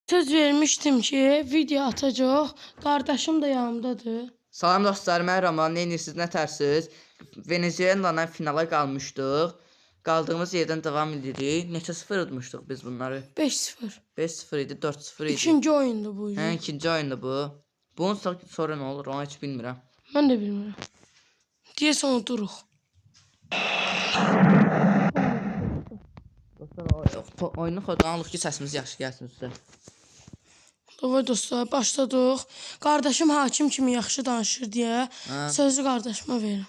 Söz vermişdim ki video atacaq. Qardaşım da yanımdadır. Salam dostlar, mən Raman. Neyinirsiniz, nə tərsiz? Venezuela finala qalmışdıq. Qaldığımız yerdən davam edirik. Neçə sıfır udmuşduq biz bunları? 5-0. 5-0 idi, 4-0 idi. İkinci oyundu bu. Hə, ikinci oyundu bu. Bunun sonra nə olur, onu heç bilmirəm. Mən də bilmirəm. Deyəsən oturuq. Dostlar, oyunu xodanlıq ki, səsimiz yaxşı gəlsin sizə. Davay dostlar, başladıq. Qardaşım hakim kimi yaxşı danışır deyə sözü qardaşıma verirəm.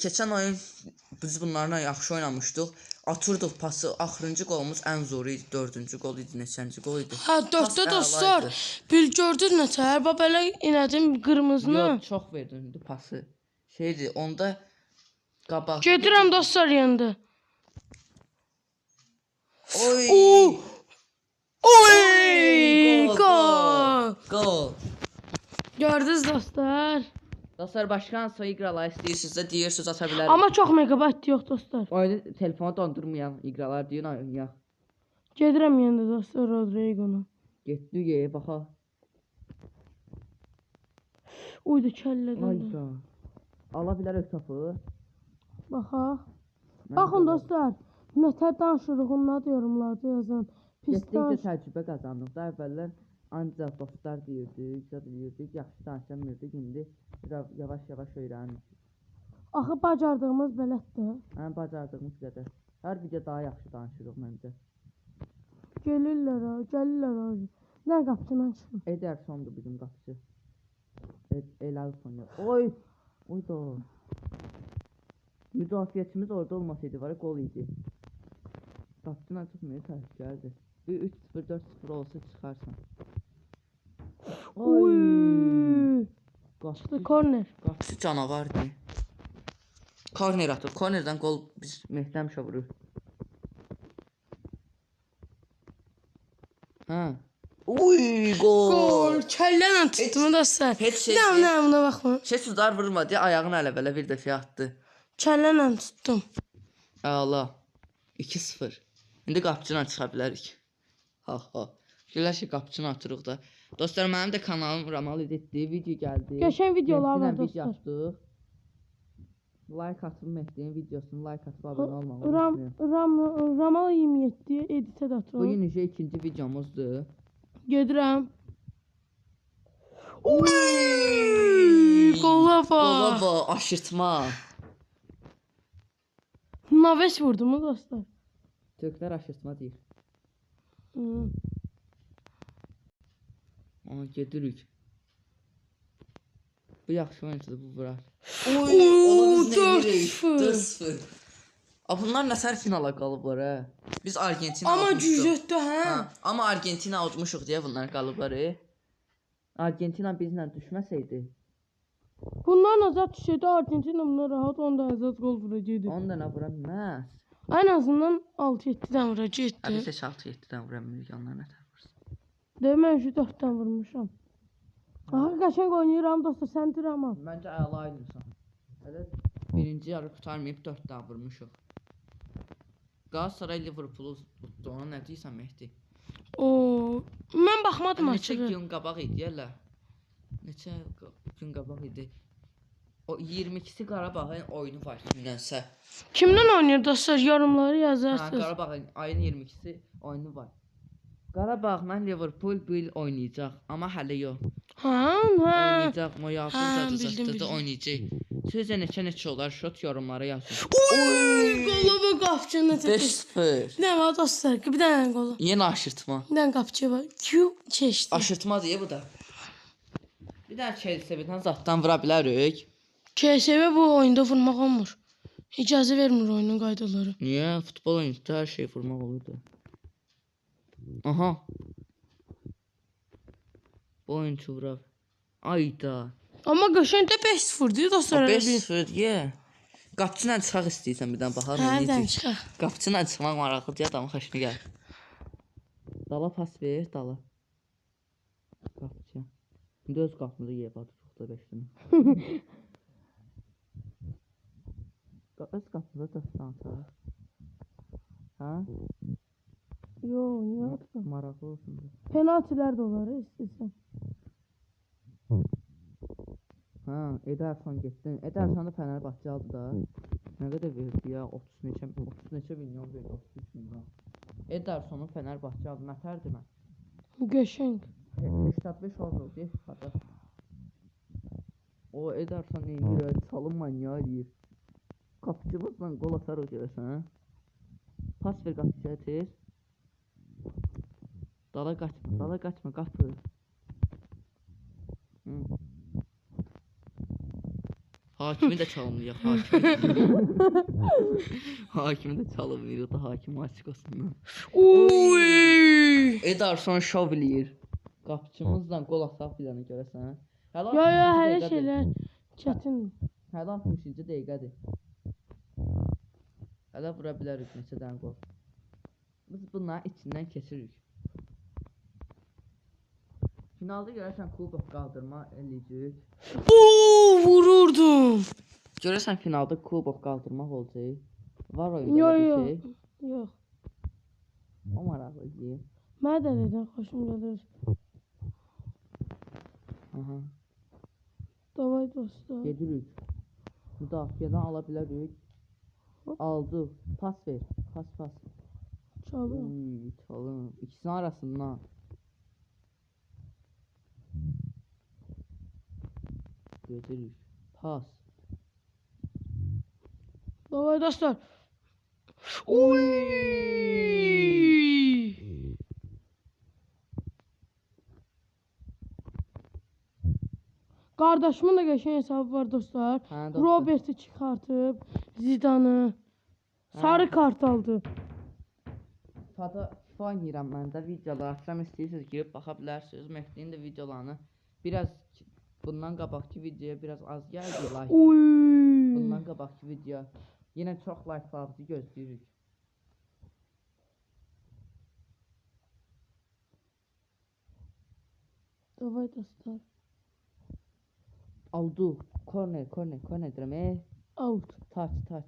Keçən oyun biz bunlarla yaxşı oynamışdıq. Atırdıq pası, axırıncı qolumuz ən zoru idi, 4-cü qol idi, neçənci qol idi. Hə, 4-də dostlar, bil gördünüz nətər? Bax belə inədim qırmızını. Yox, çox verdim indi pası. Onda qabaq. Gedirəm dostlar yanında. Oy! Oy! Gol! Gol! Gördünüz dostlar. Dostlar, başqa hansı iqralar istəyirsinizsə deyirsiniz, ata bilərik. Amma çox megabayt yox dostlar. Oyunu telefonu dondurmayan iqralar deyin, oynayaq. Gedirəm yanında dostlar Rodrigo'na. Getdik, baxa. Uydu kəllədən. Ayda. Ala bilərək topu. Baxa. Baxın dostlar. Nətər danışırıq, onlar yorumlarda yazın. Getdikcə təcrübə qazandıq da, əvvəllər ancaq dostlar deyirdik, yaxşı danışamırdık, indi yavaş-yavaş öyrənirik. Axı bacardığımız belədir. Hə, bacardığımız qədər. Hər video daha yaxşı danışırıq məncə. Gəlirlər. Nə qapısından çıxın. Edersondur bizim qapıcı. Elalson. Oy! Oy da. Müdafiəçimiz orada olmasaydı var, gol idi. Qapıcına çıxmıyor, təhlükəlidir. 3-0, 4-0 olsa çıxarsan. Oy! Qapıcı Korner. Qapıcı canavardır. Korner atır. Kornerdən gol biz Mehdəmişə vurur. Hə. Uy, gol. Kəllə tutdum dostlar. Heç şey. Nə buna baxma. Sudar vurmadı, ayağını ələ-belə bir dəfə atdı. Kəllə tutdum. Əla. 2-0. İndi qapıcına çıxa bilərik. Ha. Gələr ki, qapıcını atırıq da. Dostlar, mənim də kanalım Ramal Editdir. Video gəldi. Qəşəng videolar var video dostlar. atdıq. Like atıb Mehdi'nin videosunu like atıb abunə olmağı. Ramal 27 editə də atıram. Bu gün necə ikinci videomuzdur. Gedirəm. Oy! Qola bax. Aşırtma. Naves vurdu mu dostlar? Türklər aşırtma deyir. Aha, gedirik. Bu yaxşı oyuncudur, bu vurar. Oy, 4-0. Bunlar nəsər finala qalıblar, hə? Biz Argentina Amma udmuşduq. cücətdə, hə? Amma Argentina udmuşuq deyə bunlar qalıblar, Argentina bizlə düşməsəydi. Bunlar azad düşsəydi Argentina bunlar rahat 10 da azad gol vuracaqdı. 10 dənə vura bilməz. En azından 6-7'den vuracaqdı. Biz heç 6-7-dən vura bilmirik, onlar nətər vursun. Demək ki 4'ten vurmuşam. Aha, qəşəng oynayıram dostlar, sən diramam. Məncə əla oynayırsan. Hələ birinci yarı qurtarmayıb 4-dən vurmuşuq. Galatasaray Liverpool'u tutdu, ona nə deyirsən Mehdi? Oo, mən baxmadım Neçə açığı. gün qabaq idi elə. Neçə gün qabaq idi. O 22-si Qarabağın oyunu var kimdənsə. Kimdən oynayır dostlar? Yorumları Ha, yazarsınız. Qarabağın ayın 22-si oyunu var. Qarabağla Liverpool bu il oynayacaq, amma hələ yox. Ha. Oynayacaq, Moyafın bildim. da oynayacaq. Sizcə neçə olar? Şot yorumlara yazın. Oy! Qola bu qapçını çəkir. 5-0. Ne var dostlar? Bir dənə qolu. Yenə aşırtma. Bir dənə qapçı var. Q keçdi. Aşırtma deyə bu da. Bir dənə Chelsea bir dənə zatdan vura bilərik. KSV bu oyunda vurmaq olmur. İcazə vermir oyunun qaydaları. Niyə? Futbol oyununda hər şey vurmaq olurdu. Aha. Bu oyuncu vura. Ayda. Amma qəşəngdə 5-0 deyir dostlar. 5-0 deyə. Qapıçıyla çıxaq istəyirsən bir dənə baxalım. Hərdən çıxaq. Qapıçıyla çıxmaq maraqlıdır, adamın xoşuna gəlir. Dala pas ver, dala. Qapıçı. İndi öz qapımızı yeyib atırıq da 5 dənə. Öz qapımıza 4 dənə atırıq. Ha? Yo, niyə atdın? Maraqlı olsun. Penaltilər də olar, istəsən. Ha, Ederson getdi. Ederson da Fenerbahçe aldı da. Nə qədər verdi ya? 30 neçə milyon verdi, 33 milyon. Ederson'u Fenerbahçe aldı. Nətərdir mən? Qəşəng. 85 oldu, deyək xata. O Ederson neyir? Çalım manyağı eləyir. Qapıcımızla qol atarıq görəsən. Pas ver qapıcıya tez. Dala qaçma, qapı. Hakimi də çalımlayaq, hakimi də çalımlayırıq da hakim açıqasından. Uy! Ederson şov eləyir. Qapıcımızla qol ataq filanı görəsən. Yo, hələ şeylər çətin. Hələ 60-cı dəqiqədir. Hələ vura bilərik neçə dənə qol. Biz bunların içindən keçirik. Finalda görəsən kubok qaldırma eləyəcək. Vururdum. Görəsən finalda kubok qaldırmaq olacaq. Var oyunda bir şey. Yox. O maraqlı deyil. Mənə də nədən xoşum gəlir. Aha. Davay dostlar. Gedirik. Müdafiədən ala bilərik. Aldı. Pas ver. Pas. Çalın. Çalın. İkisinin arasından. Gedirik. Pas. Davay dostlar. Uy! Qardaşımın da qəşəng hesabı var dostlar. Hə, dostlar. Robert'i çıxartıb, Zidan'ı. Sarı kart aldı. FIFA oynayıram mən də videolar açsam istəyirsiniz girib baxa bilərsiniz. Məhdinin də videolarını biraz bundan qabaqki videoya biraz az gəldi like. Uy! Bundan qabaqki video yenə çox like'larınızı gözləyirik. Davay dostlar. Aldı. Corner deyirəm. Out. Touch.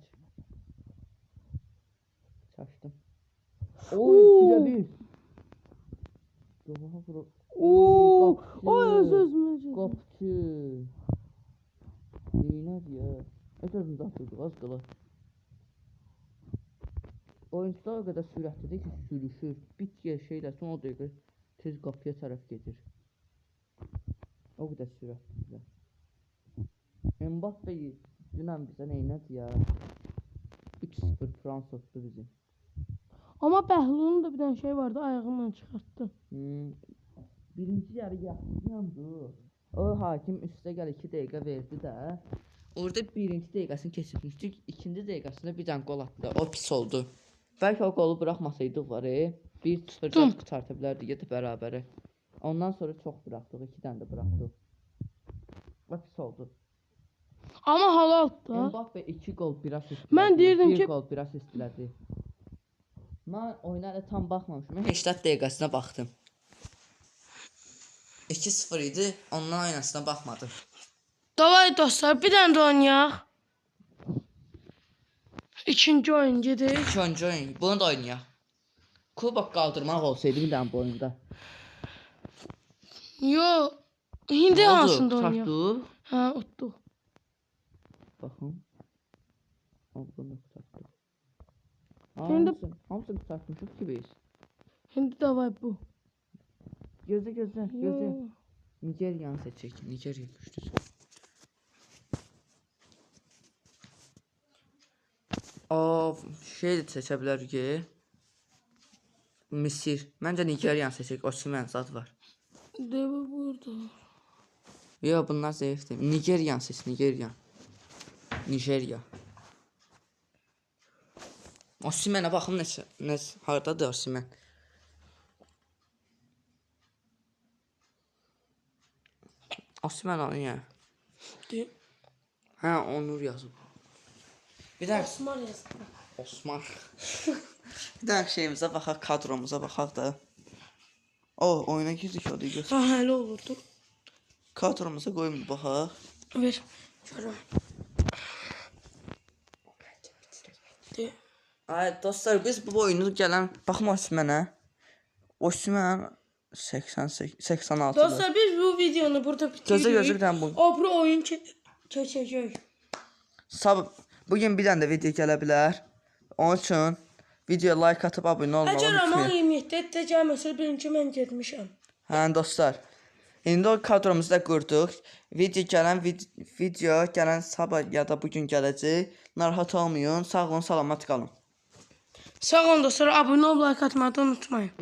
Çaşdım. Oy, bir. Oy öz-özümə. Qapçı. Neynədir ya? Öz-özümüzə atırdıq az qala. Oyuncular o qədər sürətlidir ki, sürüşür. Bit şeyləsin o dəqiqə tez qapıya tərəf gedir. O qədər sürətlidirlər. Mbappe dünən bizə neynədir ya? 3-0 Fransa tutdu bizi. Amma Bəhlulun da bir dənə şey vardı, ayağından çıxartdı. Birinci yarı yandı. O hakim üstə gəl 2 dəqiqə verdi də. Orada birinci dəqiqəsini keçirmişdik. İkinci dəqiqəsində bir dənə qol atdı. O pis oldu. Bəlkə o qolu buraxmasaydıq var. 1-0 qurtarta bilərdik ya da bərabərə. Ondan sonra çox buraxdıq. 2 dənə də buraxdıq. O pis oldu. Amma halal da. Mbappe 2 qol bir asist. Mən deyirdim ki, 1 qol bir asist elədi. Mən oyuna da tam baxmamışım. 80 dəqiqəsinə baxdım. 2-0 idi. Ondan oynasına baxmadım. davay dostlar, bir dənə də oynayaq. İkinci oyun gedir. İkinci oyun. Bunu da oynayaq. Kubok qaldırmaq olsaydı bir dənə bu oyunda. Yo, indi hansında oynayaq? Çartdıq. Hə, utduq. Baxın. Bunu çartdıq. Hamısını çartmışıq ki biz. İndi davay bu. Gözlə. Nigeriyanı seçək. Nigeriya güclüsü. Şey də seçə bilərik ki. Misir. Məncə Nigeriyanı seçək. Osimhen zad var. Deva burada. Yo, bunlar zəifdir. Nigeriyan seç, Nigeriya. Osimhenə baxım necə hardadır Osimhen. Osimhen oynuyor. Hə, Onur yazıb. Bir də Osman yazdı. Osman. Bir də şeyimizə baxaq, kadromuza baxaq da. Oyuna girdik o deyir. Ha, hələ olurdu. Kadromuza qoyum baxaq. Ver. Görüm. Ay dostlar, biz bu oyunu gələn baxma Osimhenə. Osman 86. Dostlar biz bu videonu burada Gözə bitiririk. bir dənə bu. O bu oyun keçəcək. Bugün bir dənə də video gələ bilər. Onun üçün videoya like atıb abunə olmağı Əgər Amal unutmayın. 27-də gəlməsə birinci mən getmişəm. Hə dostlar. İndi o kadromuzu da qurduq. Video gələn sabah ya da bugün gələcək. Narahat olmayın. Sağ olun, salamat qalın. Sağ olun dostlar, abunə olub like atmağı da unutmayın.